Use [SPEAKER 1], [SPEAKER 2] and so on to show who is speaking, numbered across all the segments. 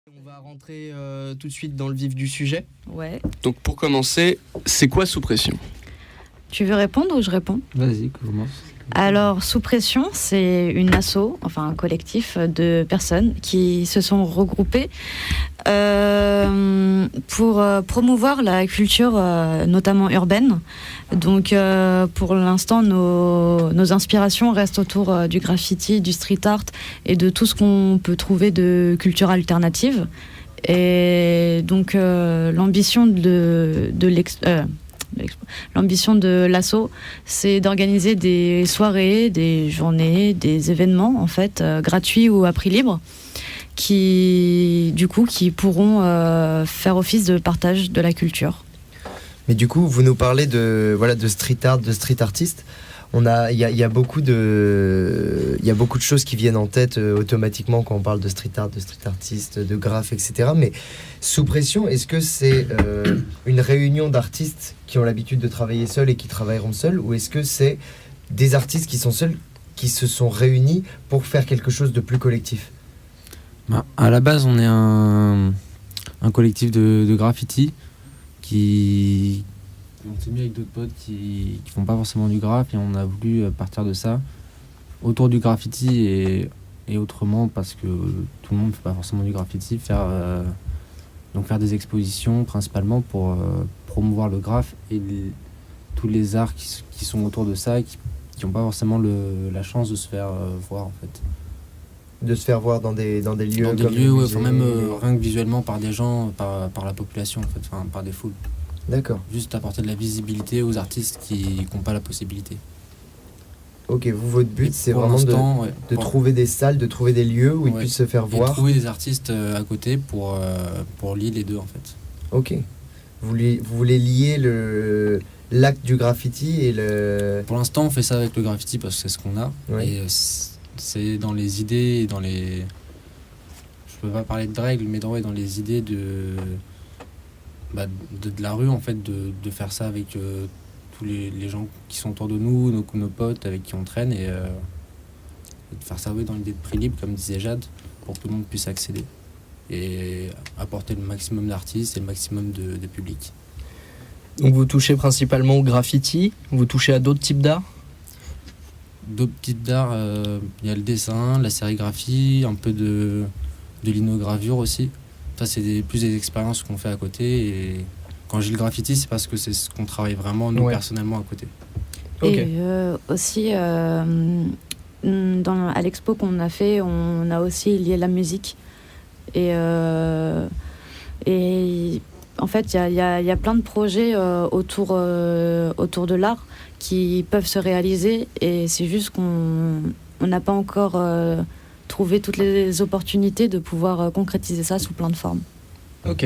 [SPEAKER 1] On va rentrer tout de suite dans le vif du sujet.
[SPEAKER 2] Ouais.
[SPEAKER 3] Donc pour commencer, c'est quoi Sous Pression ?
[SPEAKER 2] Tu veux répondre ou je réponds ?
[SPEAKER 4] Vas-y, commence.
[SPEAKER 2] Alors, Sous Pression, c'est une asso, enfin un collectif de personnes qui se sont regroupées pour promouvoir la culture, notamment urbaine. Donc, pour l'instant, nos inspirations restent autour du graffiti, du street art et de tout ce qu'on peut trouver de culture alternative. Et donc, l'ambition l'ambition de l'asso, c'est d'organiser des soirées, des journées, des événements en fait gratuits ou à prix libre, qui pourront faire office de partage de la culture.
[SPEAKER 5] Mais du coup, vous nous parlez de street art, de street artiste. Il y a beaucoup de choses qui viennent en tête automatiquement quand on parle de street art, de street artiste, de graphe, etc. Mais Sous Pression, est-ce que c'est une réunion d'artistes qui ont l'habitude de travailler seuls et qui travailleront seuls, ou est-ce que c'est des artistes qui sont seuls, qui se sont réunis pour faire quelque chose de plus collectif ?
[SPEAKER 4] À la base, on est un collectif de graffiti on s'est mis avec d'autres potes qui font pas forcément du graphe, et on a voulu partir de ça autour du graffiti et autrement, parce que tout le monde ne fait pas forcément du graffiti, faire des expositions principalement pour promouvoir le graphe et tous les arts qui sont autour de ça, qui n'ont pas forcément la chance de se faire voir en fait.
[SPEAKER 5] De se faire voir dans des lieux
[SPEAKER 4] Dans des
[SPEAKER 5] comme
[SPEAKER 4] lieux,
[SPEAKER 5] le musée,
[SPEAKER 4] même rien que visuellement par des gens, par la population en fait, par des foules.
[SPEAKER 5] D'accord.
[SPEAKER 4] Juste apporter de la visibilité aux artistes qui n'ont pas la possibilité.
[SPEAKER 5] Ok, votre but, c'est
[SPEAKER 4] pour
[SPEAKER 5] vraiment
[SPEAKER 4] l'instant,
[SPEAKER 5] de trouver des salles, de trouver des lieux où ils puissent se faire
[SPEAKER 4] et
[SPEAKER 5] voir.
[SPEAKER 4] trouver des artistes à côté pour lier les deux en fait.
[SPEAKER 5] Ok. Vous voulez lier l'acte du graffiti et le...
[SPEAKER 4] Pour l'instant, on fait ça avec le graffiti parce que c'est ce qu'on a.
[SPEAKER 5] Ouais.
[SPEAKER 4] Et c'est dans les idées, dans les... Je peux pas parler de règles, mais dans les idées de la rue, en fait, de faire ça avec tous les gens qui sont autour de nous, nos potes avec qui on traîne, et de faire ça dans l'idée de prix libre, comme disait Jade, pour que tout le monde puisse accéder et apporter le maximum d'artistes et le maximum de public.
[SPEAKER 1] Donc vous touchez principalement au graffiti, vous touchez à d'autres types d'art ?
[SPEAKER 4] D'autres types d'art, il y a le dessin, la sérigraphie, un peu de linogravure aussi. Ça, c'est plus des expériences qu'on fait à côté. Et quand j'ai le graffiti, c'est parce que c'est ce qu'on travaille vraiment, nous, personnellement, à côté.
[SPEAKER 1] Okay.
[SPEAKER 2] Et aussi, à l'expo qu'on a fait, on a aussi lié la musique. Et en fait, il y a plein de projets autour de l'art qui peuvent se réaliser. Et c'est juste qu'on n'a pas encore... trouver toutes les opportunités de pouvoir concrétiser ça sous plein de formes.
[SPEAKER 1] Ok.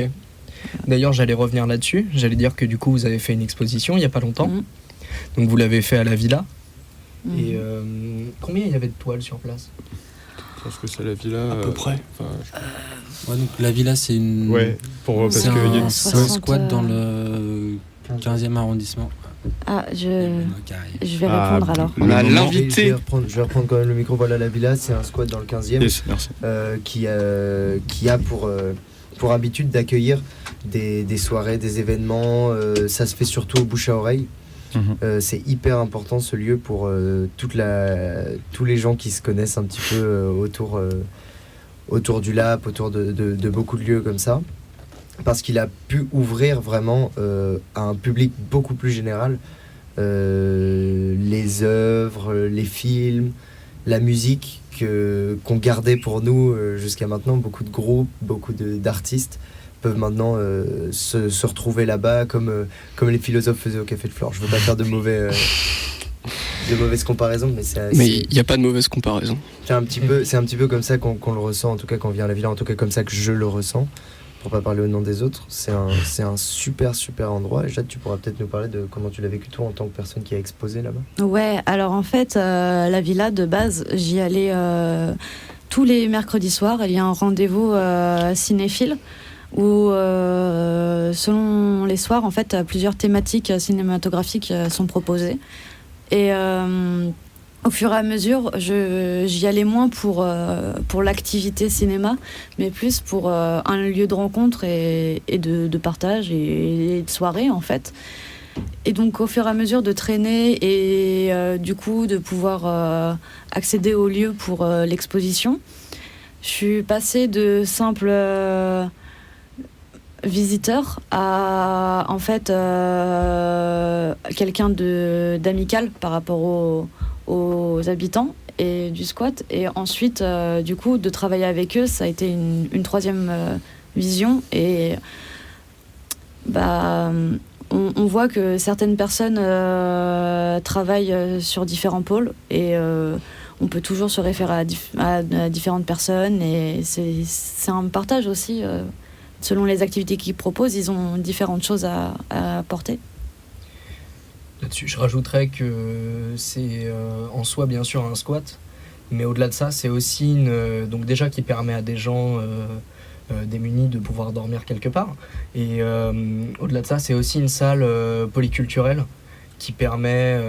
[SPEAKER 1] D'ailleurs, j'allais revenir là-dessus. J'allais dire que du coup, vous avez fait une exposition il n'y a pas longtemps.
[SPEAKER 2] Mmh.
[SPEAKER 1] Donc, vous l'avez fait à la Villa.
[SPEAKER 2] Mmh.
[SPEAKER 1] Et combien il y avait de toiles sur place ?
[SPEAKER 3] Je pense que c'est la Villa.
[SPEAKER 1] À peu près.
[SPEAKER 4] Donc la Villa, c'est une...
[SPEAKER 3] Ouais, parce
[SPEAKER 4] c'est
[SPEAKER 3] que
[SPEAKER 4] un squat dans le 15e arrondissement.
[SPEAKER 2] Ah, je vais répondre alors.
[SPEAKER 3] On a l'invité.
[SPEAKER 5] Je vais reprendre quand même le micro. Voilà, la Villa, c'est un squat dans le 15e.
[SPEAKER 3] Yes, merci.
[SPEAKER 5] Qui a pour habitude d'accueillir des soirées, des événements. Ça se fait surtout au bouche à oreille. C'est hyper important ce lieu pour tous les gens qui se connaissent un petit peu autour du Lap, autour de beaucoup de lieux comme ça. Parce qu'il a pu ouvrir vraiment à un public beaucoup plus général les œuvres, les films, la musique qu'on gardait pour nous jusqu'à maintenant. Beaucoup de groupes, beaucoup d'artistes peuvent maintenant se retrouver là-bas comme les philosophes faisaient au Café de Flore. Je ne veux pas faire de mauvaises comparaisons, mais
[SPEAKER 3] il n'y a pas de mauvaise comparaison.
[SPEAKER 5] C'est un petit peu comme ça qu'on le ressent, en tout cas quand on vient à la Villa, en tout cas comme ça que je le ressens. Pour pas parler au nom des autres, c'est un super endroit. Et Jade, tu pourras peut-être nous parler de comment tu l'as vécu toi en tant que personne qui a exposé là-bas.
[SPEAKER 2] Ouais, alors en fait, la Villa de base, j'y allais tous les mercredis soirs. Il y a un rendez-vous cinéphile où, selon les soirs, en fait, plusieurs thématiques cinématographiques sont proposées. Et Au fur et à mesure, j'y allais moins pour l'activité cinéma, mais plus pour un lieu de rencontre et de partage et de soirée, en fait. Et donc, au fur et à mesure de traîner et du coup de pouvoir accéder au lieu pour l'exposition, je suis passée de simple visiteur à, en fait, quelqu'un d'amical par rapport aux habitants et du squat. Et ensuite, du coup, de travailler avec eux, ça a été une troisième vision. Et on voit que certaines personnes travaillent sur différents pôles et on peut toujours se référer à différentes personnes. Et c'est un partage aussi. Selon les activités qu'ils proposent, ils ont différentes choses à apporter.
[SPEAKER 1] Là-dessus, je rajouterais que c'est en soi bien sûr un squat, mais au-delà de ça, c'est aussi donc déjà qui permet à des gens démunis de pouvoir dormir quelque part. Et au-delà de ça, c'est aussi une salle polyculturelle qui permet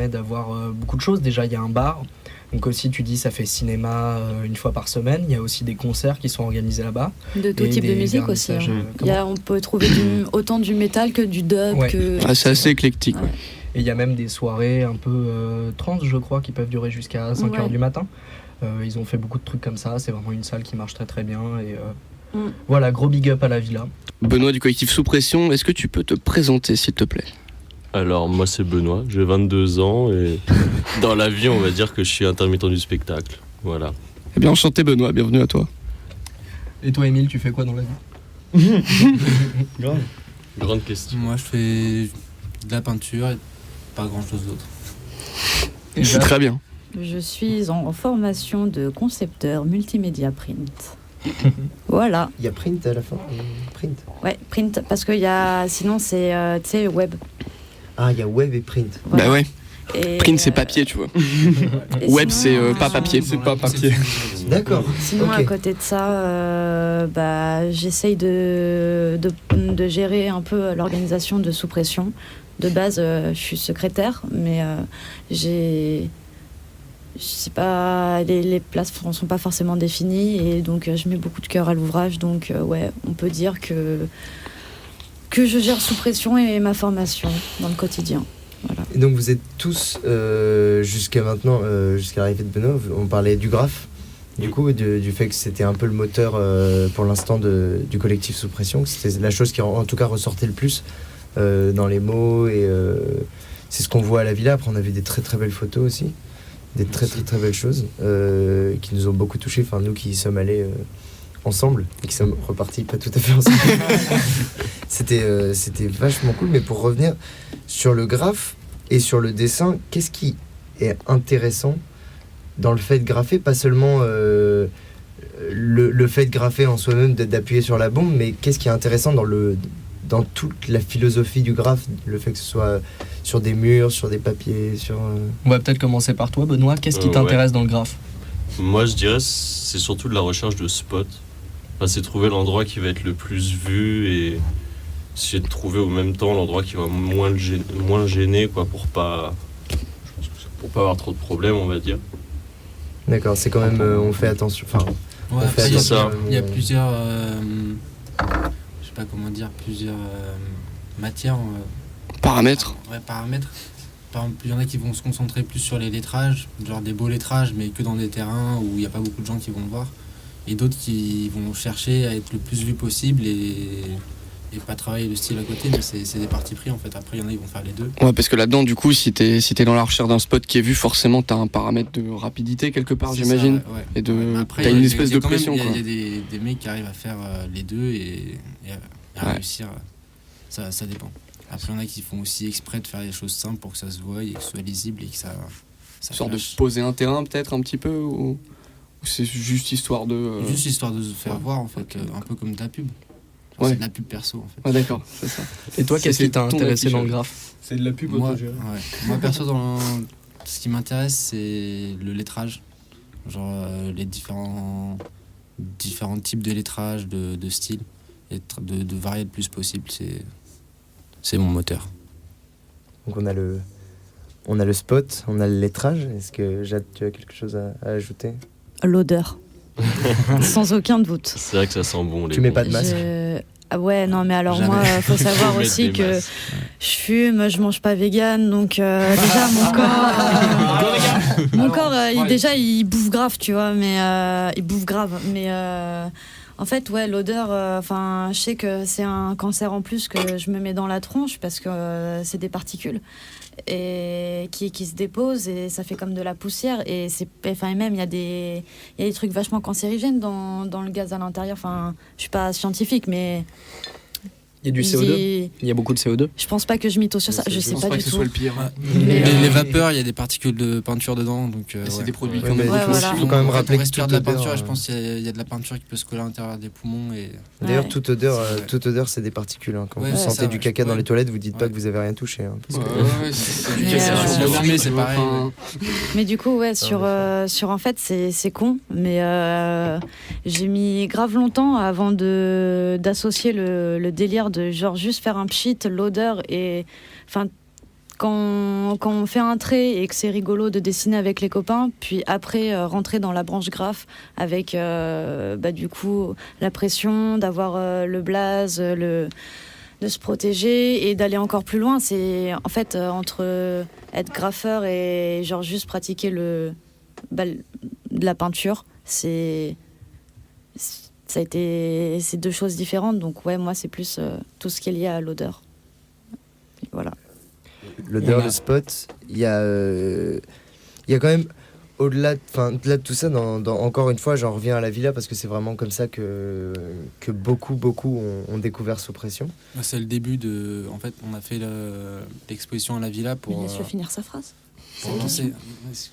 [SPEAKER 1] d'avoir beaucoup de choses. Déjà, il y a un bar. Donc aussi, tu dis, ça fait cinéma une fois par semaine. Il y a aussi des concerts qui sont organisés là-bas.
[SPEAKER 2] De tout
[SPEAKER 1] Et
[SPEAKER 2] type de
[SPEAKER 1] des
[SPEAKER 2] musique aussi.
[SPEAKER 1] vernissages,
[SPEAKER 2] On peut trouver autant du métal que du dub.
[SPEAKER 1] Ouais.
[SPEAKER 3] C'est assez éclectique.
[SPEAKER 2] Ouais.
[SPEAKER 3] Ouais.
[SPEAKER 1] Et il y a même des soirées un peu trans, je crois, qui peuvent durer jusqu'à 5h
[SPEAKER 2] Ouais.
[SPEAKER 1] du matin. Ils ont fait beaucoup de trucs comme ça. C'est vraiment une salle qui marche très très bien. Et voilà, gros big up à la villa.
[SPEAKER 3] Benoît du collectif Sous Pression, est-ce que tu peux te présenter s'il te plaît?
[SPEAKER 6] Alors moi c'est Benoît, j'ai 22 ans et dans la vie on va dire que je suis intermittent du spectacle, voilà.
[SPEAKER 3] Eh bien enchanté Benoît, bienvenue à toi.
[SPEAKER 1] Et toi, Émile, tu fais quoi dans la vie?
[SPEAKER 6] Grande question.
[SPEAKER 4] Moi, je fais de la peinture et pas grand-chose d'autre.
[SPEAKER 1] Et
[SPEAKER 3] C'est
[SPEAKER 1] Jade
[SPEAKER 3] très bien.
[SPEAKER 2] Je suis en formation de concepteur multimédia print. Voilà.
[SPEAKER 5] Il y a print à la fin. Print.
[SPEAKER 2] Ouais, print, parce que sinon c'est tu sais, web.
[SPEAKER 5] Ah, il y a web et print.
[SPEAKER 2] Voilà.
[SPEAKER 3] Bah ouais,
[SPEAKER 2] Et,
[SPEAKER 3] print c'est papier tu vois.
[SPEAKER 2] et
[SPEAKER 3] Web,
[SPEAKER 2] sinon,
[SPEAKER 3] c'est pas papier.
[SPEAKER 4] C'est pas papier.
[SPEAKER 5] D'accord.
[SPEAKER 2] Sinon,
[SPEAKER 5] Ok.
[SPEAKER 2] à côté de ça, j'essaye de gérer un peu l'organisation de Sous Pression. De base, je suis secrétaire, mais je sais pas, les places ne sont pas forcément définies et donc je mets beaucoup de cœur à l'ouvrage. Donc ouais, on peut dire que je gère Sous Pression et ma formation dans le quotidien. Voilà.
[SPEAKER 5] Et donc vous êtes tous, jusqu'à maintenant, jusqu'à l'arrivée de Benoît, on parlait du graphe, du coup, du fait que c'était un peu le moteur pour l'instant du collectif Sous Pression, que c'était la chose qui en tout cas ressortait le plus dans les mots, et c'est ce qu'on voit à la villa. Après on a vu des très très belles photos aussi, des très très très belles choses qui nous ont beaucoup touchés, enfin nous qui y sommes allés ensemble et qui sommes repartis pas tout à fait ensemble. C'était vachement cool. Mais pour revenir sur le graphe et sur le dessin, qu'est-ce qui est intéressant dans le fait de grapher, pas seulement le fait de grapher en soi-même, d'appuyer sur la bombe, mais qu'est-ce qui est intéressant dans toute la philosophie du graphe, le fait que ce soit sur des murs, sur des papiers, sur...
[SPEAKER 1] On va peut-être commencer par toi, Benoît. Qu'est-ce qui
[SPEAKER 6] Ouais.
[SPEAKER 1] t'intéresse dans le graphe?
[SPEAKER 6] Moi je dirais c'est surtout de la recherche de spots. Enfin, c'est trouver l'endroit qui va être le plus vu et essayer de trouver au même temps l'endroit qui va moins le gêner quoi, pour pas avoir trop de problèmes on va dire.
[SPEAKER 5] D'accord, c'est quand même... on fait attention... Enfin,
[SPEAKER 4] Ouais,
[SPEAKER 5] on fait
[SPEAKER 4] après,
[SPEAKER 6] attention,
[SPEAKER 4] il y a plusieurs, je sais pas comment dire, plusieurs matières.
[SPEAKER 3] Paramètres.
[SPEAKER 4] Ouais, paramètres. Par exemple, il y en a qui vont se concentrer plus sur les lettrages, genre des beaux lettrages, mais que dans des terrains où il n'y a pas beaucoup de gens qui vont le voir. Et d'autres qui vont chercher à être le plus vu possible et pas travailler le style à côté, mais c'est des partis pris en fait. Après, il y en a qui vont faire les deux.
[SPEAKER 3] Ouais, parce que là-dedans, du coup, si t'es dans la recherche d'un spot qui est vu, forcément, t'as un paramètre de rapidité quelque part,
[SPEAKER 4] C'est
[SPEAKER 3] j'imagine.
[SPEAKER 4] ça, ouais.
[SPEAKER 3] Et de,
[SPEAKER 4] Ouais, mais après,
[SPEAKER 3] t'as
[SPEAKER 4] il y a-
[SPEAKER 3] une
[SPEAKER 4] il y a
[SPEAKER 3] espèce de
[SPEAKER 4] quand même-
[SPEAKER 3] pression, quoi.
[SPEAKER 4] Il y a des mecs qui arrivent à faire les deux et à
[SPEAKER 3] Ouais.
[SPEAKER 4] réussir. Ça dépend. Après, il y en a qui font aussi exprès de faire des choses simples pour que ça se voie et que ce soit lisible et que ça
[SPEAKER 3] Sorte de
[SPEAKER 4] flash.
[SPEAKER 3] poser un terrain, peut-être, un petit peu, ou c'est juste histoire de...
[SPEAKER 4] Juste histoire de se faire
[SPEAKER 3] ouais.
[SPEAKER 4] voir en fait, un peu comme de la pub. Genre,
[SPEAKER 3] Ouais.
[SPEAKER 4] C'est de la pub perso en fait.
[SPEAKER 3] Ouais, d'accord, c'est ça.
[SPEAKER 1] Et toi, qu'est-ce qui t'a
[SPEAKER 3] ton
[SPEAKER 1] intéressé dans le
[SPEAKER 3] affichage.
[SPEAKER 1] graphe?
[SPEAKER 3] C'est de la pub
[SPEAKER 4] Moi perso, ce qui m'intéresse, c'est le lettrage. Genre les différents types de lettrage, de style, et de varier le plus possible. C'est mon moteur.
[SPEAKER 5] donc On a le spot, on a le lettrage. Est-ce que Jade, tu as quelque chose à ajouter?
[SPEAKER 2] L'odeur. Sans aucun doute.
[SPEAKER 6] C'est vrai que ça sent bon.
[SPEAKER 5] Tu mets pas de masque?
[SPEAKER 2] Ah ouais, non, mais alors
[SPEAKER 4] Jamais.
[SPEAKER 2] moi, faut savoir
[SPEAKER 6] Mettre
[SPEAKER 2] aussi
[SPEAKER 6] des
[SPEAKER 2] que
[SPEAKER 6] masques.
[SPEAKER 2] je fume, je mange pas vegan, donc déjà mon corps, déjà il bouffe grave, tu vois, mais il bouffe grave, mais en fait, ouais, l'odeur, enfin, je sais que c'est un cancer en plus que je me mets dans la tronche parce que c'est des particules et qui se déposent et ça fait comme de la poussière et et même il y a des trucs vachement cancérigènes dans le gaz à l'intérieur. Enfin, je suis pas scientifique, mais
[SPEAKER 1] Il y a du CO2. Il y a beaucoup de CO2.
[SPEAKER 2] je pense pas que je mytho sur ça. Je sais
[SPEAKER 3] pense
[SPEAKER 2] pas
[SPEAKER 3] pas
[SPEAKER 2] du
[SPEAKER 3] que ce
[SPEAKER 2] tout.
[SPEAKER 3] soit le pire.
[SPEAKER 2] Mais,
[SPEAKER 7] Les vapeurs, il y a des particules de peinture dedans, donc
[SPEAKER 3] C'est
[SPEAKER 7] ouais.
[SPEAKER 3] des produits
[SPEAKER 5] Ouais,
[SPEAKER 3] quand même.
[SPEAKER 5] mais
[SPEAKER 2] Ouais, voilà.
[SPEAKER 5] faut quand même
[SPEAKER 7] En fait,
[SPEAKER 5] rappeler
[SPEAKER 7] on
[SPEAKER 5] que
[SPEAKER 7] respire
[SPEAKER 5] toute
[SPEAKER 7] de la
[SPEAKER 5] odeur,
[SPEAKER 7] peinture, et je pense qu'il y a de la peinture qui peut se coller à l'intérieur des poumons. Et...
[SPEAKER 5] D'ailleurs,
[SPEAKER 2] Ouais.
[SPEAKER 5] toute odeur, c'est des particules. Hein. Quand
[SPEAKER 7] Ouais,
[SPEAKER 5] vous
[SPEAKER 7] c'est
[SPEAKER 5] sentez
[SPEAKER 7] ça,
[SPEAKER 5] du
[SPEAKER 7] ouais.
[SPEAKER 5] caca dans
[SPEAKER 7] Ouais.
[SPEAKER 5] les toilettes, vous dites pas
[SPEAKER 7] Ouais.
[SPEAKER 5] que vous avez rien touché. Hein, parce que-
[SPEAKER 3] C'est
[SPEAKER 2] Mais,
[SPEAKER 3] du caca
[SPEAKER 2] euh,
[SPEAKER 3] sur
[SPEAKER 7] la
[SPEAKER 3] le
[SPEAKER 7] fumée, c'est pareil.
[SPEAKER 2] Mais du coup, ouais, sur en fait, c'est con, mais j'ai mis grave longtemps avant d'associer le délire de genre juste faire un pchit, l'odeur et enfin quand on fait un trait et que c'est rigolo de dessiner avec les copains, puis après rentrer dans la branche graphe avec du coup la pression d'avoir le blaze, de se protéger et d'aller encore plus loin. C'est en fait entre être graffeur et genre juste pratiquer de la peinture, c'est deux choses différentes. Donc ouais, moi c'est plus tout ce qui est lié à l'odeur. Et voilà.
[SPEAKER 5] L'odeur,
[SPEAKER 3] On a-
[SPEAKER 5] le spot, il y a quand même, au-delà de tout ça, encore une fois, j'en reviens à la villa parce que c'est vraiment comme ça que beaucoup ont découvert Sous Pression.
[SPEAKER 7] C'est le début de. En fait, on a fait l'exposition à la villa pour.
[SPEAKER 2] Laisse-le finir sa phrase.
[SPEAKER 7] Pour lancer.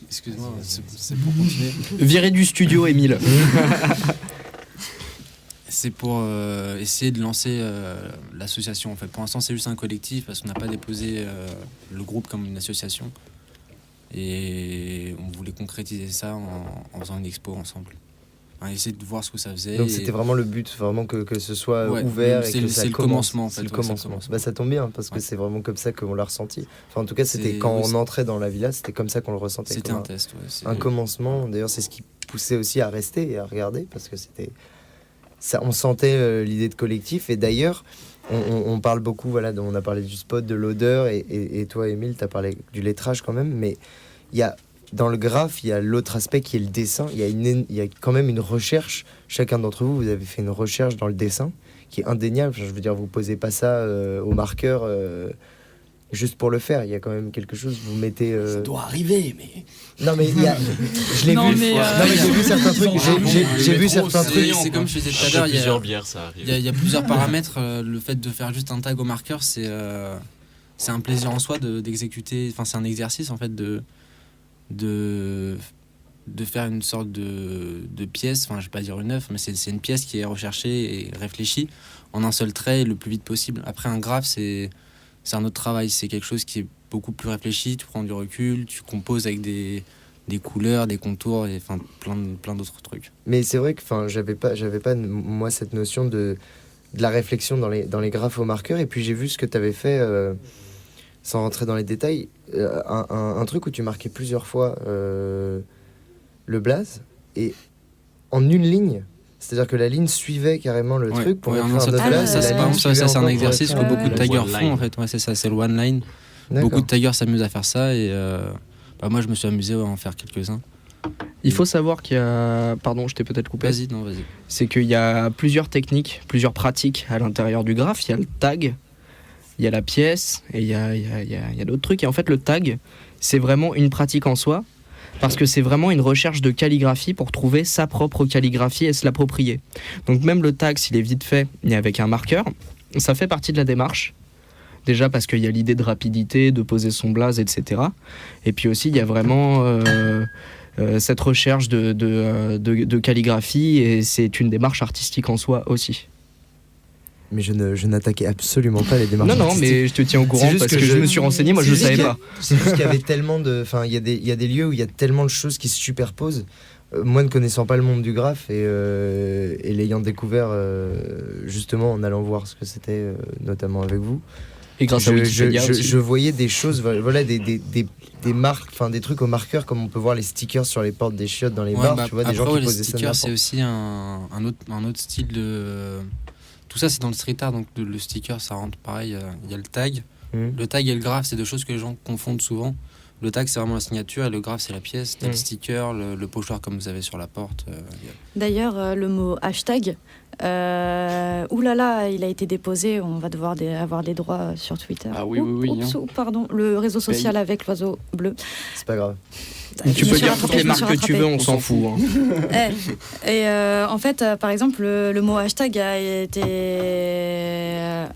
[SPEAKER 7] Excuse-moi, c'est pour continuer.
[SPEAKER 1] Viré du studio, Émile.
[SPEAKER 7] C'est pour essayer de lancer l'association. En fait, pour l'instant, c'est juste un collectif parce qu'on n'a pas déposé le groupe comme une association. Et on voulait concrétiser ça en faisant une expo ensemble. Enfin, essayer de voir ce que ça faisait.
[SPEAKER 5] Donc c'était vraiment le but, vraiment que ce soit
[SPEAKER 7] Ouais,
[SPEAKER 5] ouvert et
[SPEAKER 7] c'est
[SPEAKER 5] que
[SPEAKER 7] le-
[SPEAKER 5] ça
[SPEAKER 7] c'est le
[SPEAKER 5] commence.
[SPEAKER 7] commencement, en fait,
[SPEAKER 5] C'est le
[SPEAKER 7] ouais, c'est le
[SPEAKER 5] commencement.
[SPEAKER 7] commencement.
[SPEAKER 5] Bah, ça tombe bien parce que
[SPEAKER 7] Ouais.
[SPEAKER 5] c'est vraiment comme ça qu'on l'a ressenti. Enfin, en tout cas, c'était
[SPEAKER 7] C'est-
[SPEAKER 5] quand
[SPEAKER 7] oui,
[SPEAKER 5] on
[SPEAKER 7] c'est-
[SPEAKER 5] entrait dans la villa, c'était comme ça qu'on le ressentait.
[SPEAKER 7] C'était
[SPEAKER 5] comme
[SPEAKER 7] un test. Ouais, c'est-
[SPEAKER 5] un commencement. D'ailleurs, c'est ce qui poussait aussi à rester et à regarder parce que c'était ça, on sentait l'idée de collectif. Et d'ailleurs, on parle beaucoup, voilà, on a parlé du spot, de l'odeur, et toi, Émile, tu as parlé du lettrage quand même, mais il y a dans le graphe, il y a l'autre aspect qui est le dessin. Il y a quand même une recherche. Chacun d'entre vous, vous avez fait une recherche dans le dessin qui est indéniable. Je veux dire, vous posez pas ça au marqueur juste pour le faire. Il y a quand même quelque chose. Vous mettez.
[SPEAKER 3] Ça doit arriver, mais.
[SPEAKER 5] Non mais il y a. Je l'ai
[SPEAKER 2] Non,
[SPEAKER 5] vu.
[SPEAKER 2] mais,
[SPEAKER 5] Non, mais j'ai vu certains trucs. J'ai vu certains
[SPEAKER 7] C'est
[SPEAKER 5] trucs.
[SPEAKER 7] c'est comme je disais tout à
[SPEAKER 6] Après
[SPEAKER 7] l'heure, il y a-
[SPEAKER 6] plusieurs bières, ça arrive.
[SPEAKER 7] il y a plusieurs paramètres. Le fait de faire juste un tag au marqueur, c'est un plaisir en soi d'exécuter. Enfin, c'est un exercice en fait de faire une sorte de pièce. Enfin, je vais pas dire une œuvre, mais c'est une pièce qui est recherchée et réfléchie en un seul trait le plus vite possible. Après, un graphe, c'est un autre travail. C'est quelque chose qui est beaucoup plus réfléchi. Tu prends du recul, tu composes avec des couleurs, des contours et enfin plein d'autres trucs.
[SPEAKER 5] Mais c'est vrai que j'avais pas moi cette notion de la réflexion dans les graphes au marqueur. Et puis j'ai vu ce que tu avais fait, sans rentrer dans les détails, un truc où tu marquais plusieurs fois le blaze et en une ligne. C'est-à-dire que la ligne suivait carrément le
[SPEAKER 7] Ouais,
[SPEAKER 5] truc pour
[SPEAKER 7] ouais,
[SPEAKER 5] écrire
[SPEAKER 7] en un
[SPEAKER 5] un
[SPEAKER 7] seul
[SPEAKER 5] autre
[SPEAKER 7] trait.
[SPEAKER 5] blaze.
[SPEAKER 7] Ça,
[SPEAKER 5] et
[SPEAKER 7] c'est
[SPEAKER 5] la
[SPEAKER 7] par
[SPEAKER 5] ligne
[SPEAKER 7] exemple, ça,
[SPEAKER 5] suivait
[SPEAKER 7] c'est un
[SPEAKER 5] encore
[SPEAKER 7] exercice
[SPEAKER 5] pour
[SPEAKER 7] que
[SPEAKER 5] écrire.
[SPEAKER 7] beaucoup de
[SPEAKER 6] Le
[SPEAKER 7] taggers
[SPEAKER 6] one
[SPEAKER 7] font
[SPEAKER 6] line.
[SPEAKER 7] en fait. Ouais, c'est ça, c'est le one line.
[SPEAKER 5] D'accord.
[SPEAKER 7] Beaucoup de taggers s'amusent à faire ça et moi je me suis amusé à en faire quelques-uns.
[SPEAKER 1] Il faut savoir qu'il y a. Pardon, je t'ai peut-être coupé.
[SPEAKER 7] Vas-y, non, vas-y.
[SPEAKER 1] C'est qu'il y a plusieurs techniques, plusieurs pratiques à l'intérieur du graphe. Il y a le tag, il y a la pièce, et il y a d'autres trucs. Et en fait, le tag, c'est vraiment une pratique en soi, parce que c'est vraiment une recherche de calligraphie pour trouver sa propre calligraphie et se l'approprier. Donc même le tag, s'il est vite fait, et avec un marqueur, ça fait partie de la démarche. Déjà parce qu'il y a l'idée de rapidité, de poser son blaze, etc. Et puis aussi, il y a vraiment cette recherche de calligraphie, et c'est une démarche artistique en soi aussi.
[SPEAKER 5] Mais je n'attaquais absolument pas les démarches.
[SPEAKER 1] Non, non,
[SPEAKER 5] artistiques.
[SPEAKER 1] mais je te tiens au courant
[SPEAKER 5] juste
[SPEAKER 1] parce
[SPEAKER 5] que
[SPEAKER 1] que je
[SPEAKER 5] je-
[SPEAKER 1] me suis renseigné, moi je
[SPEAKER 5] C'est
[SPEAKER 1] le
[SPEAKER 5] juste
[SPEAKER 1] savais
[SPEAKER 5] qu'il y
[SPEAKER 1] pas.
[SPEAKER 5] a- C'est juste qu'il y avait tellement de. Enfin, il y a des lieux où il y a tellement de choses qui se superposent. Moi, ne connaissant pas le monde du graphe et l'ayant découvert justement en allant voir ce que c'était, notamment avec vous,
[SPEAKER 1] Et grâce à Wikipédia aussi.
[SPEAKER 5] je voyais des choses, voilà, des marques, enfin des trucs au marqueur, comme on peut voir les stickers sur les portes des chiottes dans les bars, tu vois, des gens qui
[SPEAKER 7] les
[SPEAKER 5] posaient ça
[SPEAKER 7] stickers, c'est
[SPEAKER 5] n'importe.
[SPEAKER 7] aussi un autre style de. Tout ça, c'est dans le street art, donc le sticker, ça rentre pareil. Il y a le tag. Le tag et le graphe, c'est deux choses que les gens confondent souvent. Le tag, c'est vraiment la signature, et le graphe, c'est la pièce. T'as le sticker, le pochoir comme vous avez sur la porte.
[SPEAKER 2] D'ailleurs, le mot hashtag, oulala, il a été déposé, on va devoir avoir des droits sur Twitter.
[SPEAKER 3] Ah oui,
[SPEAKER 2] Pardon, le réseau social avec l'oiseau bleu.
[SPEAKER 5] C'est pas grave.
[SPEAKER 1] Tu peux dire toutes les marques que tu veux, on s'en fout. Hein.
[SPEAKER 2] En fait, par exemple, le mot hashtag a été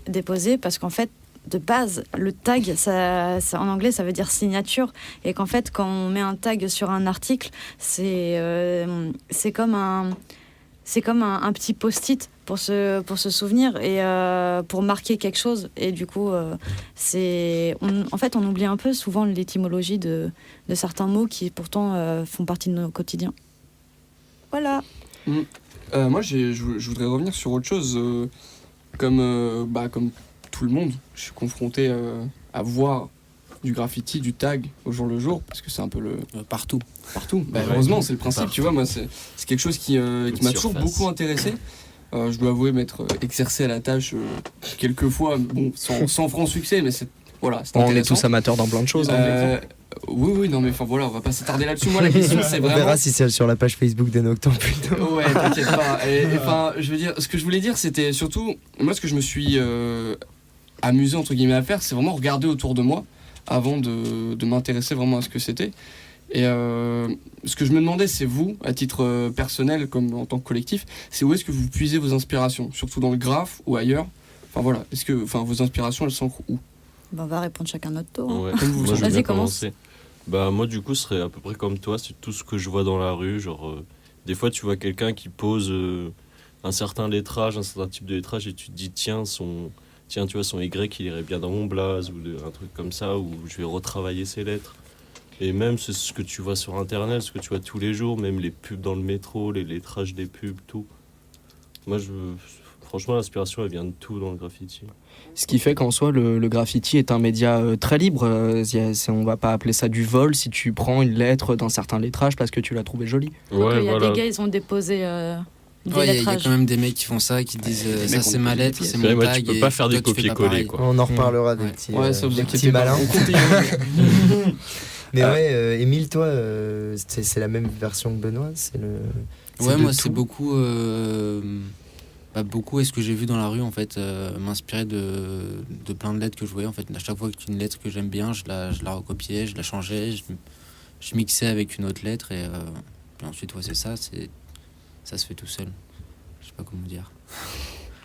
[SPEAKER 2] déposé parce qu'en fait, de base, le tag, ça, en anglais, ça veut dire signature. Et qu'en fait, quand on met un tag sur un article, c'est comme un petit post-it pour se souvenir et pour marquer quelque chose. Et du coup, en fait, on oublie un peu souvent l'étymologie de certains mots qui pourtant font partie de nos quotidiens. Voilà.
[SPEAKER 3] Moi, je voudrais revenir sur autre chose. Comme tout le monde, je suis confronté à voir du graffiti, du tag au jour le jour, parce que c'est un peu le...
[SPEAKER 7] Partout.
[SPEAKER 3] Heureusement, c'est le principe, tu vois, moi, c'est quelque chose qui m'a toujours beaucoup intéressé. Je dois avouer m'être exercé à la tâche quelques fois, bon, sans franc succès, mais c'est
[SPEAKER 1] on est tous amateurs dans plein de choses.
[SPEAKER 3] Oui, non, mais enfin voilà, on va pas s'attarder là-dessus. Moi, la question, c'est vraiment...
[SPEAKER 5] On verra si c'est sur la page Facebook de Nocturne plutôt.
[SPEAKER 3] Ouais, t'inquiète pas. Enfin, je veux dire, ce que je voulais dire, c'était surtout, moi, ce que je me suis amusé, entre guillemets, à faire, c'est vraiment regarder autour de moi avant de m'intéresser vraiment à ce que c'était. Et ce que je me demandais, c'est vous, à titre personnel, comme en tant que collectif, c'est où est-ce que vous puisez vos inspirations, surtout dans le graphe ou ailleurs. Enfin voilà, vos inspirations, elles s'ancrent où?
[SPEAKER 2] On va répondre chacun notre tour.
[SPEAKER 6] Ouais.
[SPEAKER 3] Comme vous
[SPEAKER 6] Moi, je vais
[SPEAKER 2] Vas-y,
[SPEAKER 6] bien
[SPEAKER 2] commence.
[SPEAKER 6] commencer. Moi, du coup, ce serait à peu près comme toi. C'est tout ce que je vois dans la rue. Genre, des fois, tu vois quelqu'un qui pose un certain lettrage, un certain type de lettrage, et tu te dis, tiens, tu vois, son Y, il irait bien dans mon blaze, ou un truc comme ça, où je vais retravailler ses lettres. Et même ce que tu vois sur Internet, ce que tu vois tous les jours, même les pubs dans le métro, les lettrages des pubs, tout. Moi, franchement, l'inspiration, elle vient de tout dans le graffiti.
[SPEAKER 1] Ce qui fait qu'en soi, le graffiti est un média très libre. On va pas appeler ça du vol si tu prends une lettre d'un certain lettrage parce que tu l'as trouvée jolie.
[SPEAKER 2] Donc, il y a des gars, ils ont déposé des
[SPEAKER 7] Il y a
[SPEAKER 2] lettrages.
[SPEAKER 7] quand même des mecs qui font ça, qui disent ça c'est ma lettre, c'est mon tag.
[SPEAKER 6] Tu peux pas faire des
[SPEAKER 7] toi, tu fais pas
[SPEAKER 6] copier-coller,
[SPEAKER 7] pareil.
[SPEAKER 6] quoi.
[SPEAKER 5] On en reparlera des petits,
[SPEAKER 3] ça vous
[SPEAKER 5] des
[SPEAKER 3] inquiétez
[SPEAKER 5] petits
[SPEAKER 3] pas.
[SPEAKER 5] malins.
[SPEAKER 3] On continue.
[SPEAKER 5] Mais ouais, Émile, toi, c'est la même version que Benoît,
[SPEAKER 7] Ouais, moi
[SPEAKER 5] de
[SPEAKER 7] c'est
[SPEAKER 5] tout.
[SPEAKER 7] beaucoup est ce que j'ai vu dans la rue en fait, m'inspirer de plein de lettres que je voyais en fait. À chaque fois qu'une lettre que j'aime bien, je la recopiais, je la changeais, je mixais avec une autre lettre et puis ensuite c'est ça se fait tout seul. Je sais pas comment dire.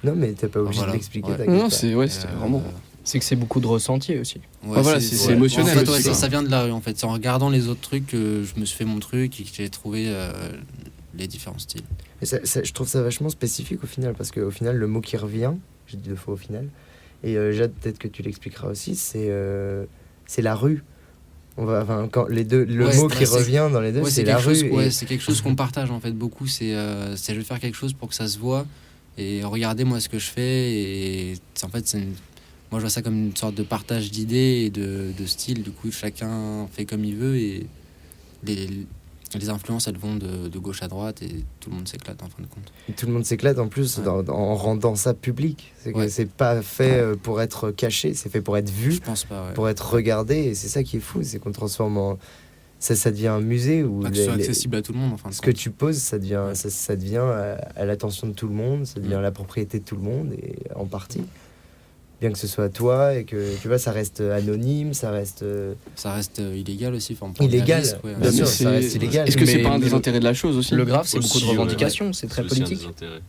[SPEAKER 5] Non, mais t'es pas obligé
[SPEAKER 7] Voilà.
[SPEAKER 5] de l'expliquer.
[SPEAKER 7] Ouais.
[SPEAKER 5] t'inquiète
[SPEAKER 3] Non,
[SPEAKER 5] pas.
[SPEAKER 3] c'est vraiment...
[SPEAKER 1] C'est que c'est beaucoup de ressenti aussi.
[SPEAKER 7] Ouais,
[SPEAKER 3] voilà, c'est émotionnel
[SPEAKER 7] En fait,
[SPEAKER 3] aussi, quoi.
[SPEAKER 7] ça vient de la rue en fait. C'est en regardant les autres trucs que je me suis fait mon truc et que j'ai trouvé les différents styles.
[SPEAKER 5] Et je trouve ça vachement spécifique au final, parce qu'au final, le mot qui revient, j'ai dit 2 fois au final, et Jade, peut-être que tu l'expliqueras aussi, c'est la rue. Quand le mot qui revient dans les deux, c'est la rue.
[SPEAKER 7] C'est quelque chose qu'on partage en fait beaucoup. C'est je vais faire quelque chose pour que ça se voit et regardez moi ce que je fais. Et en fait, moi je vois ça comme une sorte de partage d'idées et de style. Du coup, chacun fait comme il veut et les influences elles vont de gauche à droite et tout le monde s'éclate en fin de compte.
[SPEAKER 5] Et tout le monde s'éclate en plus en rendant ça public. C'est que c'est pas fait pour être caché, c'est fait pour être vu,
[SPEAKER 7] Je pense pas. Ouais.
[SPEAKER 5] pour être regardé. Et c'est ça qui est fou, c'est qu'on transforme en... Ça devient un musée où
[SPEAKER 7] Pas que ce soit accessible à tout le monde en fin de
[SPEAKER 5] ce
[SPEAKER 7] compte.
[SPEAKER 5] que tu poses, ça devient à l'attention de tout le monde, ça devient la propriété de tout le monde, et en partie. Bien que ce soit toi et que tu vois, ça reste anonyme, ça reste
[SPEAKER 7] illégal aussi. Enfin, on prend des
[SPEAKER 5] illégal.
[SPEAKER 7] risques, ouais.
[SPEAKER 5] Bien sûr,
[SPEAKER 3] Mais
[SPEAKER 5] ça reste illégal.
[SPEAKER 3] Est-ce que c'est
[SPEAKER 1] Mais
[SPEAKER 3] pas un des
[SPEAKER 1] le-
[SPEAKER 3] intérêts de la chose aussi?
[SPEAKER 1] Le graphe, c'est
[SPEAKER 6] Aussi,
[SPEAKER 1] beaucoup de
[SPEAKER 6] ouais.
[SPEAKER 1] revendications, c'est très
[SPEAKER 6] aussi un
[SPEAKER 1] politique.
[SPEAKER 6] des intérêts.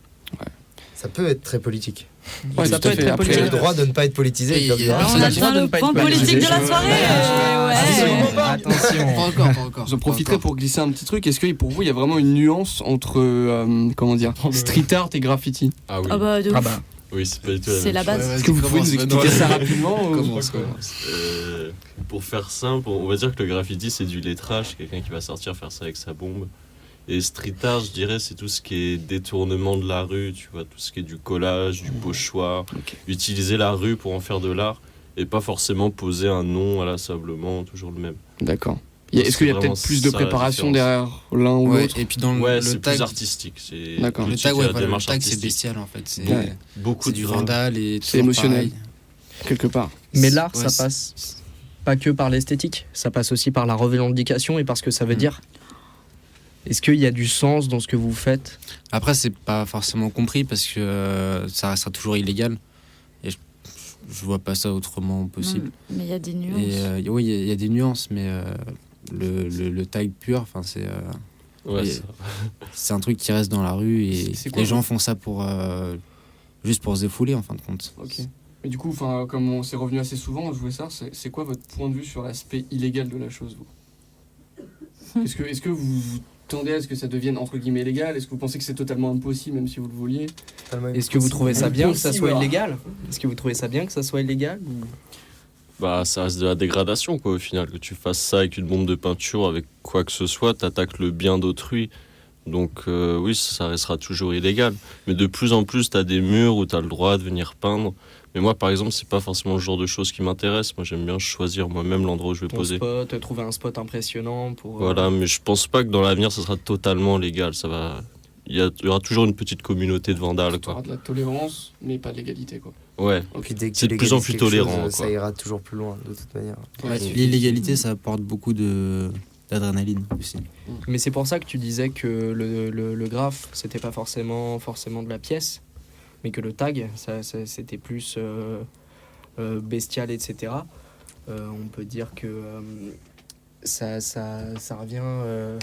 [SPEAKER 5] Ça peut être très politique.
[SPEAKER 3] Ouais,
[SPEAKER 1] Ça
[SPEAKER 3] tout à
[SPEAKER 1] peut être
[SPEAKER 3] fait.
[SPEAKER 1] très
[SPEAKER 3] Après,
[SPEAKER 5] Tu as le
[SPEAKER 1] politique.
[SPEAKER 5] droit de ne pas être politisé.
[SPEAKER 7] Et
[SPEAKER 5] comme
[SPEAKER 7] il y a-
[SPEAKER 5] toi.
[SPEAKER 2] Alors, on
[SPEAKER 1] Ça
[SPEAKER 2] a
[SPEAKER 1] a
[SPEAKER 2] atteint
[SPEAKER 1] le
[SPEAKER 2] le
[SPEAKER 1] point
[SPEAKER 2] point politique de la soirée.
[SPEAKER 1] Attention.
[SPEAKER 7] Pas encore.
[SPEAKER 3] J'en profiterai pour glisser un petit truc. Est-ce que pour vous, il y a vraiment une nuance entre street art et graffiti?
[SPEAKER 6] Ah oui.
[SPEAKER 2] Ah bah, de
[SPEAKER 1] Ah
[SPEAKER 2] ouf.
[SPEAKER 1] bah,
[SPEAKER 6] Oui, c'est pas du tout la
[SPEAKER 2] C'est
[SPEAKER 6] même
[SPEAKER 2] la
[SPEAKER 6] chose.
[SPEAKER 2] base.
[SPEAKER 3] Est-ce que vous pouvez nous expliquer ça rapidement ou-
[SPEAKER 7] Commence.
[SPEAKER 6] Pour faire simple, on va dire que le graffiti c'est du lettrage, quelqu'un qui va sortir faire ça avec sa bombe. Et street art, je dirais, c'est tout ce qui est détournement de la rue, tu vois, tout ce qui est du collage, du pochoir,
[SPEAKER 3] Ok.
[SPEAKER 6] utiliser la rue pour en faire de l'art. et pas forcément poser un nom à l'assemblement, toujours le même.
[SPEAKER 3] D'accord.
[SPEAKER 6] Donc,
[SPEAKER 3] Est-ce qu'il y a
[SPEAKER 6] c'est
[SPEAKER 3] peut-être
[SPEAKER 6] vraiment
[SPEAKER 3] plus de
[SPEAKER 6] ça, la
[SPEAKER 3] préparation
[SPEAKER 6] différence.
[SPEAKER 3] derrière l'un ou
[SPEAKER 7] Ouais,
[SPEAKER 3] l'autre?
[SPEAKER 7] et puis dans
[SPEAKER 6] Ouais,
[SPEAKER 7] le
[SPEAKER 6] c'est
[SPEAKER 7] tag,
[SPEAKER 6] plus artistique. C'est
[SPEAKER 3] D'accord.
[SPEAKER 7] le
[SPEAKER 6] critique
[SPEAKER 7] tag,
[SPEAKER 6] à
[SPEAKER 7] ouais,
[SPEAKER 6] la
[SPEAKER 7] voilà, le
[SPEAKER 6] démarche
[SPEAKER 7] tag c'est
[SPEAKER 6] artistique.
[SPEAKER 7] bestial en fait. C'est
[SPEAKER 3] Ouais.
[SPEAKER 6] Beaucoup
[SPEAKER 7] c'est
[SPEAKER 6] de
[SPEAKER 7] du
[SPEAKER 6] gras.
[SPEAKER 7] vandal et
[SPEAKER 3] C'est
[SPEAKER 7] toujours
[SPEAKER 3] émotionnel.
[SPEAKER 7] pareil.
[SPEAKER 3] Quelque part.
[SPEAKER 1] Mais l'art,
[SPEAKER 7] Ouais,
[SPEAKER 1] ça passe pas que par l'esthétique, ça passe aussi par la revendication et par ce que ça veut dire. Est-ce qu'il y a du sens dans ce que vous faites?
[SPEAKER 7] Après, c'est pas forcément compris parce que ça restera toujours illégal. Et je vois pas ça autrement possible.
[SPEAKER 2] Mais il y a des nuances.
[SPEAKER 7] Et oui, il y a des nuances, mais le tag pur, c'est
[SPEAKER 6] Ouais,
[SPEAKER 7] et-
[SPEAKER 6] ça.
[SPEAKER 7] c'est un truc qui reste dans la rue et
[SPEAKER 3] C'est quoi,
[SPEAKER 7] les gens font ça pour juste pour se défouler en fin de compte.
[SPEAKER 3] Ok. Mais du coup, comme on s'est revenu assez souvent, je voulais savoir, c'est quoi votre point de vue sur l'aspect illégal de la chose, vous? Est-ce que vous tendez à ce que ça devienne entre guillemets légal? Est-ce que vous pensez que c'est totalement impossible, même si vous le vouliez?
[SPEAKER 1] Est-ce que vous trouvez ça bien que ça soit
[SPEAKER 3] Impossible.
[SPEAKER 1] illégal? Est-ce que vous trouvez ça bien que ça soit illégal ou...
[SPEAKER 6] Bah, ça reste de la dégradation, quoi, au final. Que tu fasses ça avec une bombe de peinture, avec quoi que ce soit, t'attaques le bien d'autrui. Donc, oui, ça restera toujours illégal. Mais de plus en plus, t'as des murs où t'as le droit de venir peindre. Mais moi, par exemple, c'est pas forcément le genre de choses qui m'intéressent. Moi, j'aime bien choisir moi-même l'endroit où je vais
[SPEAKER 1] ton
[SPEAKER 6] poser.
[SPEAKER 1] spot, trouver un spot impressionnant pour...
[SPEAKER 6] Voilà, mais je pense pas que dans l'avenir, ça sera totalement légal. Ça va... il y aura toujours une petite communauté de vandales,
[SPEAKER 3] Tu auras
[SPEAKER 6] quoi.
[SPEAKER 3] de la tolérance, mais pas de l'égalité, quoi.
[SPEAKER 6] Ouais.
[SPEAKER 5] Puis dès que
[SPEAKER 6] C'est
[SPEAKER 5] tu
[SPEAKER 6] de plus en
[SPEAKER 5] légalises
[SPEAKER 6] plus
[SPEAKER 5] quelque chose,
[SPEAKER 6] tolérant, quoi.
[SPEAKER 5] ça ira toujours plus loin, de toute manière.
[SPEAKER 3] Ouais,
[SPEAKER 7] L'illégalité, ça apporte beaucoup d'adrénaline aussi.
[SPEAKER 1] Mais c'est pour ça que tu disais que le graphe, c'était pas forcément de la pièce, mais que le tag, c'était plus bestial, etc. On peut dire que ça revient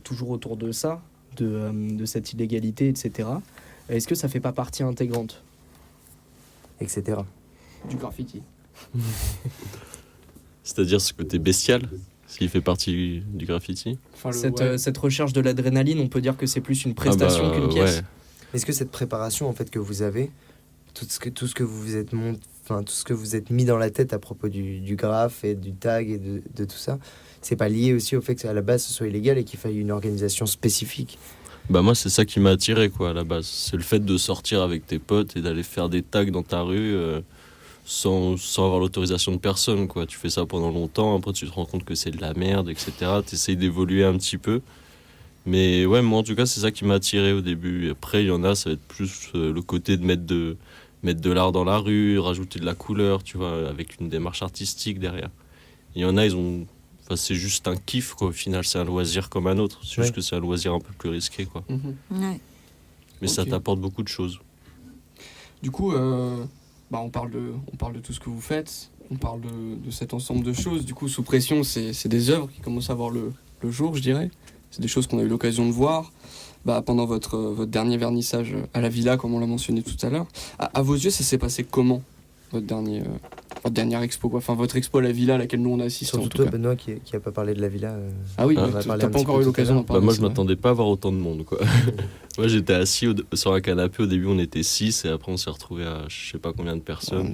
[SPEAKER 1] toujours autour de ça, de cette illégalité, etc. Est-ce que ça fait pas partie intégrante?
[SPEAKER 5] Etc.
[SPEAKER 3] Du graffiti.
[SPEAKER 6] C'est-à-dire ce côté bestial, s'il fait partie du graffiti.
[SPEAKER 3] Enfin,
[SPEAKER 1] Cette recherche de l'adrénaline, on peut dire que c'est plus une prestation
[SPEAKER 6] Ah bah,
[SPEAKER 1] qu'une pièce.
[SPEAKER 6] ouais.
[SPEAKER 5] Est-ce que cette préparation en fait que vous avez, tout ce que vous vous êtes tout ce que vous êtes mis dans la tête à propos du graphe et du tag et de tout ça, c'est pas lié aussi au fait que à la base ce soit illégal et qu'il faille une organisation spécifique?
[SPEAKER 6] Bah moi c'est ça qui m'a attiré quoi à la base. C'est le fait de sortir avec tes potes et d'aller faire des tags dans ta rue sans avoir l'autorisation de personne quoi. Tu fais ça pendant longtemps, après tu te rends compte que c'est de la merde, etc. T'essayes d'évoluer un petit peu. Mais ouais, moi en tout cas c'est ça qui m'a attiré au début. Et après il y en a, ça va être plus le côté de mettre de l'art dans la rue, rajouter de la couleur, tu vois, avec une démarche artistique derrière. Il y en a, enfin, c'est juste un kiff quoi. Au final c'est un loisir comme un autre. C'est juste que c'est un loisir un peu plus risqué quoi.
[SPEAKER 2] Ouais.
[SPEAKER 6] Mais ça
[SPEAKER 3] Ok.
[SPEAKER 6] t'apporte beaucoup de choses.
[SPEAKER 3] Du coup, on parle de tout ce que vous faites, on parle de cet ensemble de choses. Du coup, Sous Pression, c'est des œuvres qui commencent à voir le jour, je dirais. C'est des choses qu'on a eu l'occasion de voir pendant votre dernier vernissage à la Villa, comme on l'a mentionné tout à l'heure. À vos yeux, ça s'est passé comment, votre dernière expo quoi. Enfin, votre expo à la Villa à laquelle nous on a assisté en
[SPEAKER 5] Surtout
[SPEAKER 3] tout
[SPEAKER 5] toi,
[SPEAKER 3] cas.
[SPEAKER 5] Benoît, qui a pas parlé de la villa.
[SPEAKER 3] Ah oui,
[SPEAKER 5] on
[SPEAKER 3] bah,
[SPEAKER 5] en a parlé
[SPEAKER 3] t'as
[SPEAKER 5] un
[SPEAKER 3] pas
[SPEAKER 5] petit
[SPEAKER 3] encore
[SPEAKER 5] peu
[SPEAKER 3] eu
[SPEAKER 5] tout à
[SPEAKER 3] l'occasion d'en
[SPEAKER 5] l'heure.
[SPEAKER 3] parler.
[SPEAKER 6] Moi, je
[SPEAKER 3] c'est vrai.
[SPEAKER 6] m'attendais pas à avoir autant de monde, quoi. Moi, j'étais assis sur un canapé. Au début, on était 6 et après, on s'est retrouvé à je sais pas combien de personnes.
[SPEAKER 3] Ouais,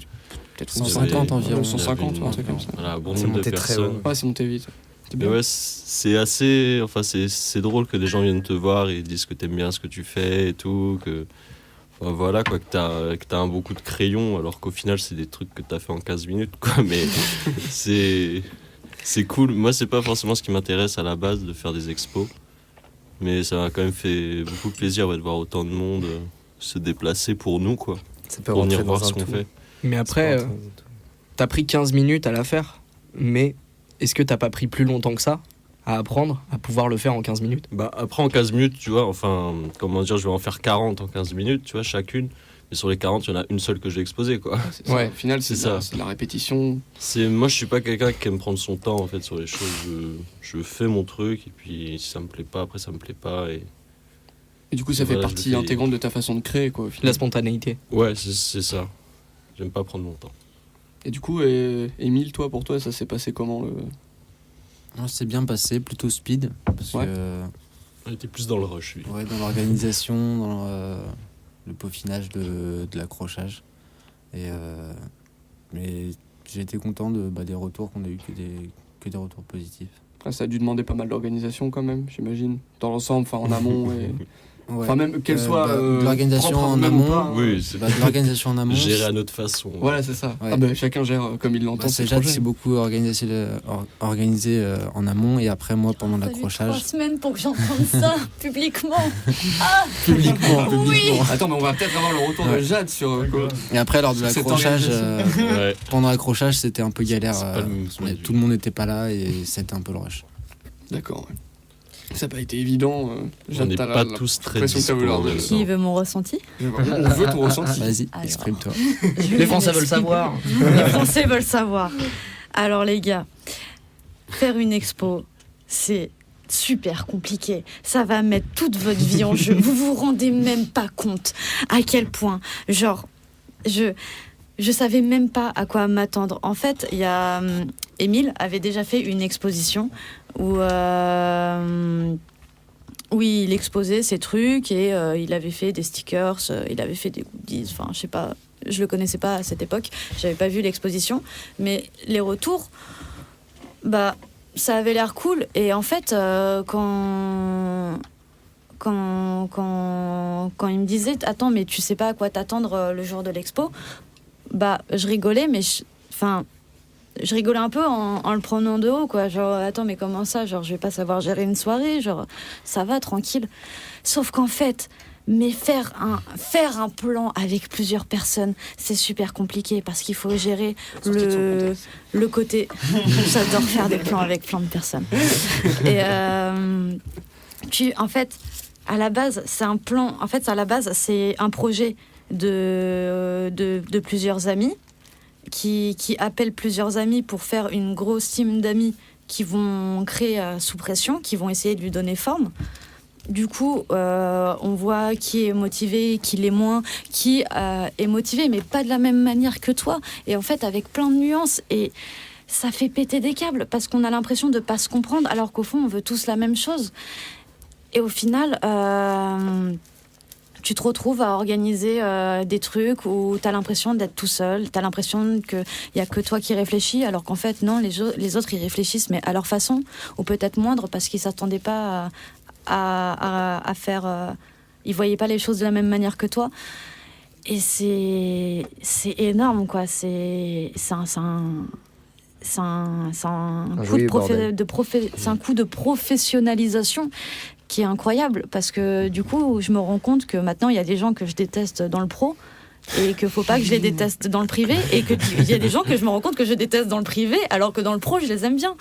[SPEAKER 3] peut-être
[SPEAKER 7] 150 environ.
[SPEAKER 3] 150,
[SPEAKER 6] Il y avait
[SPEAKER 3] un truc comme ça.
[SPEAKER 6] Voilà, un bon
[SPEAKER 5] C'est
[SPEAKER 6] nombre de
[SPEAKER 5] monté très
[SPEAKER 6] personnes.
[SPEAKER 5] haut.
[SPEAKER 3] Ouais, c'est monté vite. C'est
[SPEAKER 6] Mais
[SPEAKER 3] bien.
[SPEAKER 6] ouais, c'est assez. Enfin, c'est drôle que des gens viennent te voir et disent que t'aimes bien ce que tu fais et tout. Enfin, voilà, quoi, que t'as un bon coup de crayon, alors qu'au final, c'est des trucs que t'as fait en 15 minutes, quoi. Mais c'est cool. Moi, c'est pas forcément ce qui m'intéresse à la base de faire des expos. Mais ça m'a quand même fait beaucoup plaisir de voir autant de monde se déplacer pour nous, quoi.
[SPEAKER 5] Ça peut
[SPEAKER 6] Pour
[SPEAKER 5] rentrer
[SPEAKER 6] venir
[SPEAKER 5] dans
[SPEAKER 6] voir
[SPEAKER 5] un
[SPEAKER 6] ce qu'on
[SPEAKER 5] tout.
[SPEAKER 6] fait.
[SPEAKER 1] Mais
[SPEAKER 5] Ça
[SPEAKER 1] après,
[SPEAKER 5] peut rentrer dans un tout.
[SPEAKER 1] t'as pris 15 minutes à la faire, mais est-ce que t'as pas pris plus longtemps que ça à apprendre, à pouvoir le faire en 15 minutes?
[SPEAKER 6] Bah, après, en 15 minutes, tu vois, enfin, comment dire, je vais en faire 40 en 15 minutes, tu vois, chacune. Et sur les 40, il y en a une seule que je vais exposer, quoi.
[SPEAKER 3] C'est ça.
[SPEAKER 1] Ouais,
[SPEAKER 3] Au final, c'est
[SPEAKER 6] c'est
[SPEAKER 3] ça.
[SPEAKER 6] ça.
[SPEAKER 3] C'est de la répétition.
[SPEAKER 6] Moi, je suis pas quelqu'un qui aime prendre son temps, en fait, sur les choses. Je fais mon truc, et puis si ça me plaît pas, après, ça me plaît pas.
[SPEAKER 3] Et du coup, ça fait
[SPEAKER 6] Voilà, je
[SPEAKER 3] partie
[SPEAKER 6] le fais.
[SPEAKER 3] intégrante de ta façon de créer, quoi, au final.
[SPEAKER 1] La spontanéité.
[SPEAKER 6] Ouais, c'est ça. J'aime pas prendre mon temps.
[SPEAKER 3] Et du coup, Émile, pour toi, ça s'est passé comment
[SPEAKER 7] Non, c'est bien passé, plutôt speed, parce
[SPEAKER 3] Ouais.
[SPEAKER 7] que
[SPEAKER 6] On était plus dans le rush, lui.
[SPEAKER 7] ouais, dans l'organisation, dans le peaufinage de l'accrochage. Mais j'ai été content des retours qu'on a eu, que des retours positifs.
[SPEAKER 3] Après, ça a dû demander pas mal d'organisation quand même, j'imagine. Dans l'ensemble, enfin en amont
[SPEAKER 7] Ouais.
[SPEAKER 3] Enfin, même qu'elle soit.
[SPEAKER 7] De l'organisation
[SPEAKER 3] propre
[SPEAKER 7] en
[SPEAKER 3] même ou
[SPEAKER 7] amont.
[SPEAKER 3] pas, hein.
[SPEAKER 6] Oui, c'est
[SPEAKER 7] De l'organisation en amont.
[SPEAKER 6] gérer à notre façon.
[SPEAKER 3] Voilà, c'est ça.
[SPEAKER 7] Ouais.
[SPEAKER 3] Ah bah, chacun gère comme il l'entend.
[SPEAKER 7] Bah,
[SPEAKER 3] ses
[SPEAKER 7] c'est Jade
[SPEAKER 3] projets.
[SPEAKER 7] qui s'est beaucoup organisé en amont et après moi pendant
[SPEAKER 2] T'as eu 3
[SPEAKER 7] l'accrochage.
[SPEAKER 2] semaines pour que j'entende ça publiquement.
[SPEAKER 7] Publiquement.
[SPEAKER 3] Attends, mais on va peut-être avoir le retour de Jade sur.
[SPEAKER 7] Et après lors de
[SPEAKER 3] Cette
[SPEAKER 7] l'accrochage,
[SPEAKER 6] Ouais.
[SPEAKER 7] pendant l'accrochage c'était un peu galère.
[SPEAKER 6] C'est pas le même point de vue.
[SPEAKER 7] Tout le monde n'était pas là et c'était un peu le rush.
[SPEAKER 3] D'accord. Ouais. Ça n'a pas été évident.
[SPEAKER 6] On
[SPEAKER 3] Jade,
[SPEAKER 6] n'est
[SPEAKER 3] t'as
[SPEAKER 6] pas
[SPEAKER 3] la
[SPEAKER 6] tous très
[SPEAKER 3] pression que t'as
[SPEAKER 6] dispo
[SPEAKER 3] voulu
[SPEAKER 6] en
[SPEAKER 3] leur
[SPEAKER 6] même
[SPEAKER 3] donner.
[SPEAKER 2] Qui
[SPEAKER 6] temps.
[SPEAKER 2] veut mon ressenti?
[SPEAKER 3] On veut ton ressenti.
[SPEAKER 7] Vas-y,
[SPEAKER 2] Alors.
[SPEAKER 7] exprime-toi.
[SPEAKER 1] Les Français veulent savoir.
[SPEAKER 2] Les Français veulent savoir. Alors les gars, faire une expo, c'est super compliqué. Ça va mettre toute votre vie en jeu. Vous vous rendez même pas compte à quel point, genre, je savais même pas à quoi m'attendre. En fait, il y a Émile avait déjà fait une exposition où il exposait ses trucs et il avait fait des stickers, il avait fait des goodies, enfin je sais pas, je le connaissais pas à cette époque, j'avais pas vu l'exposition, mais les retours, bah ça avait l'air cool et en fait quand il me disait attends mais tu sais pas à quoi t'attendre le jour de l'expo, bah je rigolais mais je rigolais un peu en le prenant de haut, quoi. Genre, attends, mais comment ça? Genre, je vais pas savoir gérer une soirée. Genre, ça va, tranquille. Sauf qu'en fait, mais faire un plan avec plusieurs personnes, c'est super compliqué parce qu'il faut gérer le côté. J'adore faire des plans avec plein de personnes. Et en fait, à la base, c'est un plan. En fait, à la base, c'est un projet de plusieurs amis. Qui appellent plusieurs amis pour faire une grosse team d'amis qui vont créer sous pression, qui vont essayer de lui donner forme. Du coup, on voit qui est motivé, qui l'est moins, qui est motivé, mais pas de la même manière que toi. Et en fait, avec plein de nuances. Et ça fait péter des câbles parce qu'on a l'impression de ne pas se comprendre, alors qu'au fond, on veut tous la même chose. Et au final... tu te retrouves à organiser des trucs où tu as l'impression d'être tout seul, tu as l'impression qu'il n'y a que toi qui réfléchis, alors qu'en fait, non, les autres, ils réfléchissent, mais à leur façon, ou peut-être moindre, parce qu'ils ne s'attendaient pas à faire... ils ne voyaient pas les choses de la même manière que toi. Et c'est énorme, quoi. C'est un coup de professionnalisation qui est incroyable parce que du coup je me rends compte que maintenant il y a des gens que je déteste dans le pro et qu'il faut pas que je les déteste dans le privé et qu'il y a des gens que je me rends compte que je déteste dans le privé alors que dans le pro je les aime bien.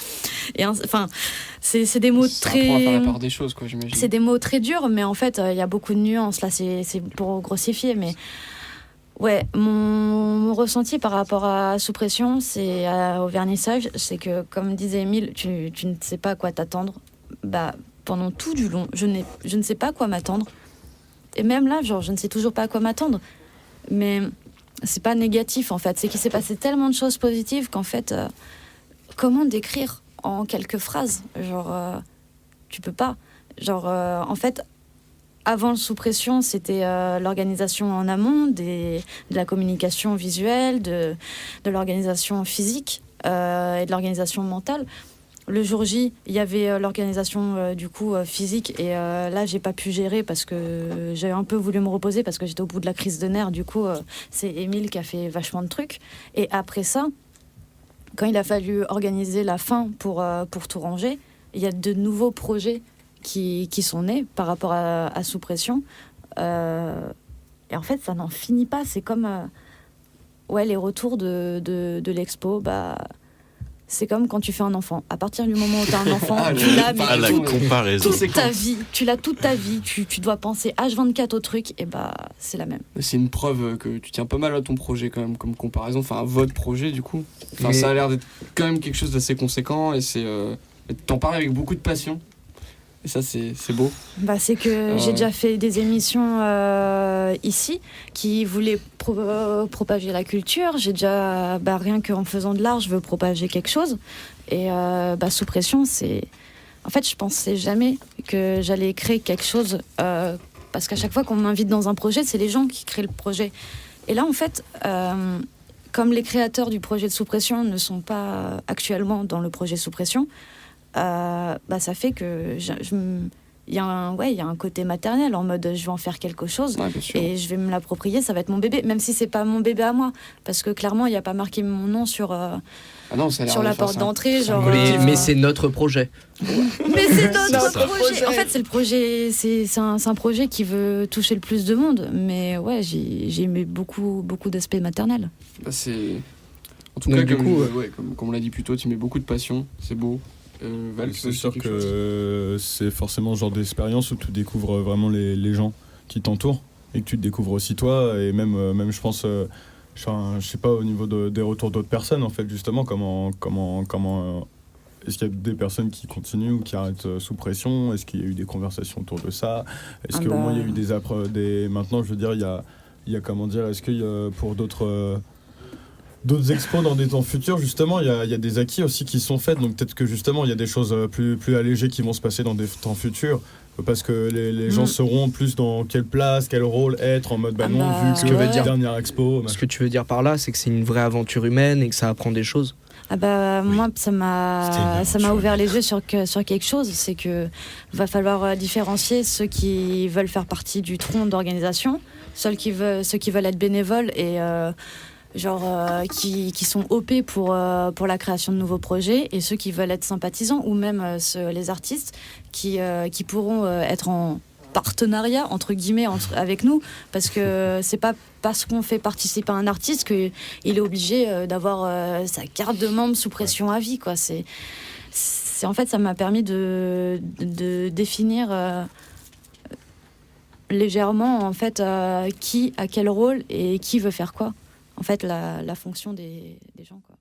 [SPEAKER 2] Et enfin c'est des mots
[SPEAKER 3] Ça apprend à faire
[SPEAKER 2] très
[SPEAKER 3] la part des choses, quoi, j'imagine.
[SPEAKER 2] c'est des mots très durs mais en fait il y a beaucoup de nuances là, c'est pour grossifier mais ouais, mon ressenti par rapport à Sous Pression, c'est au vernissage, c'est que comme disait Émile, tu ne sais pas à quoi t'attendre. Bah pendant tout du long, je ne sais pas à quoi m'attendre. Et même là, genre, je ne sais toujours pas à quoi m'attendre. Mais c'est pas négatif, en fait. C'est qu'il s'est passé tellement de choses positives qu'en fait, comment décrire en quelques phrases? Genre, tu peux pas. Genre, en fait, avant le Sous Pression, c'était l'organisation en amont, de la communication visuelle, de l'organisation physique et de l'organisation mentale. Le jour J, il y avait l'organisation du coup physique et là j'ai pas pu gérer parce que j'ai un peu voulu me reposer parce que j'étais au bout de la crise de nerfs. Du coup c'est Émile qui a fait vachement de trucs et après ça, quand il a fallu organiser la fin pour tout ranger, il y a de nouveaux projets qui sont nés par rapport à Sous Pression et en fait ça n'en finit pas. C'est comme ouais, les retours de l'expo, bah c'est comme quand tu fais un enfant. À partir du moment où tu as un enfant, tu l'as
[SPEAKER 6] la comparaison.
[SPEAKER 2] toute ta vie. Tu l'as toute ta vie. Tu dois penser H24 au truc. Et bah, c'est la même.
[SPEAKER 3] C'est une preuve que tu tiens pas mal à ton projet quand même, comme comparaison. Enfin, à votre projet du coup. Enfin,
[SPEAKER 5] Mais-
[SPEAKER 3] ça a l'air d'être quand même quelque chose d'assez conséquent et c'est... t'en parles avec beaucoup de passion. Et ça, c'est beau.
[SPEAKER 2] Bah, c'est que j'ai déjà fait des émissions ici qui voulaient propager la culture. J'ai déjà, bah, rien qu'en faisant de l'art, je veux propager quelque chose. Et bah, Sous Pression, c'est... En fait, je pensais jamais que j'allais créer quelque chose parce qu'à chaque fois qu'on m'invite dans un projet, c'est les gens qui créent le projet. Et là, en fait, comme les créateurs du projet de Sous Pression ne sont pas actuellement dans le projet Sous Pression, bah, ça fait que il y a un côté maternel en mode je vais en faire quelque chose
[SPEAKER 3] Ouais, bien sûr.
[SPEAKER 2] et je vais me l'approprier, ça va être mon bébé, même si c'est pas mon bébé à moi, parce que clairement il n'y a pas marqué mon nom sur
[SPEAKER 3] Ah non, ça a l'air
[SPEAKER 2] sur
[SPEAKER 3] de
[SPEAKER 2] la
[SPEAKER 3] faire
[SPEAKER 2] porte
[SPEAKER 3] ça.
[SPEAKER 2] d'entrée, genre.
[SPEAKER 1] Mais c'est notre projet.
[SPEAKER 2] Mais c'est notre
[SPEAKER 6] ça.
[SPEAKER 2] projet. En fait, c'est le projet. C'est un projet qui veut toucher le plus de monde. Mais ouais, j'ai aimé beaucoup d'aspects maternels.
[SPEAKER 3] Bah, c'est... En tout
[SPEAKER 1] Donc,
[SPEAKER 3] cas,
[SPEAKER 1] du
[SPEAKER 3] comme,
[SPEAKER 1] coup,
[SPEAKER 3] comme on l'a dit plus tôt, tu mets beaucoup de passion, c'est beau. Val,
[SPEAKER 8] C'est sûr que c'est forcément ce genre d'expérience où tu découvres vraiment les gens qui t'entourent et que tu te découvres aussi toi. Et même je pense, je sais pas, au niveau des retours d'autres personnes, en fait, justement, comment est-ce qu'il y a des personnes qui continuent ou qui arrêtent sous pression? Est-ce qu'il y a eu des conversations autour de ça? Est-ce qu'au moins il y a eu des... Maintenant, je veux dire, il y a comment dire, est-ce qu'il y a pour d'autres expos dans des temps futurs, justement, il y a des acquis aussi qui sont faits, donc peut-être que justement il y a des choses plus allégées qui vont se passer dans des temps futurs, parce que les gens sauront plus dans quelle place, quel rôle être, en mode vu
[SPEAKER 1] Ce
[SPEAKER 8] que
[SPEAKER 1] que veut dire-
[SPEAKER 8] dernière expo.
[SPEAKER 1] Ce que tu veux dire par là, c'est que c'est une vraie aventure humaine et que ça apprend des choses.
[SPEAKER 2] Moi, ça m'a ouvert les yeux sur quelque chose. C'est que va falloir différencier ceux qui veulent faire partie du tronc d'organisation, ceux qui veulent être bénévoles et qui sont OP pour la création de nouveaux projets, et ceux qui veulent être sympathisants, ou même les artistes qui pourront être en partenariat entre guillemets avec nous, parce que c'est pas parce qu'on fait participer un artiste qu'il est obligé d'avoir sa carte de membre sous pression à vie, quoi. C'est en fait, ça m'a permis de définir légèrement en fait qui a quel rôle et qui veut faire quoi, en fait la fonction des gens, quoi.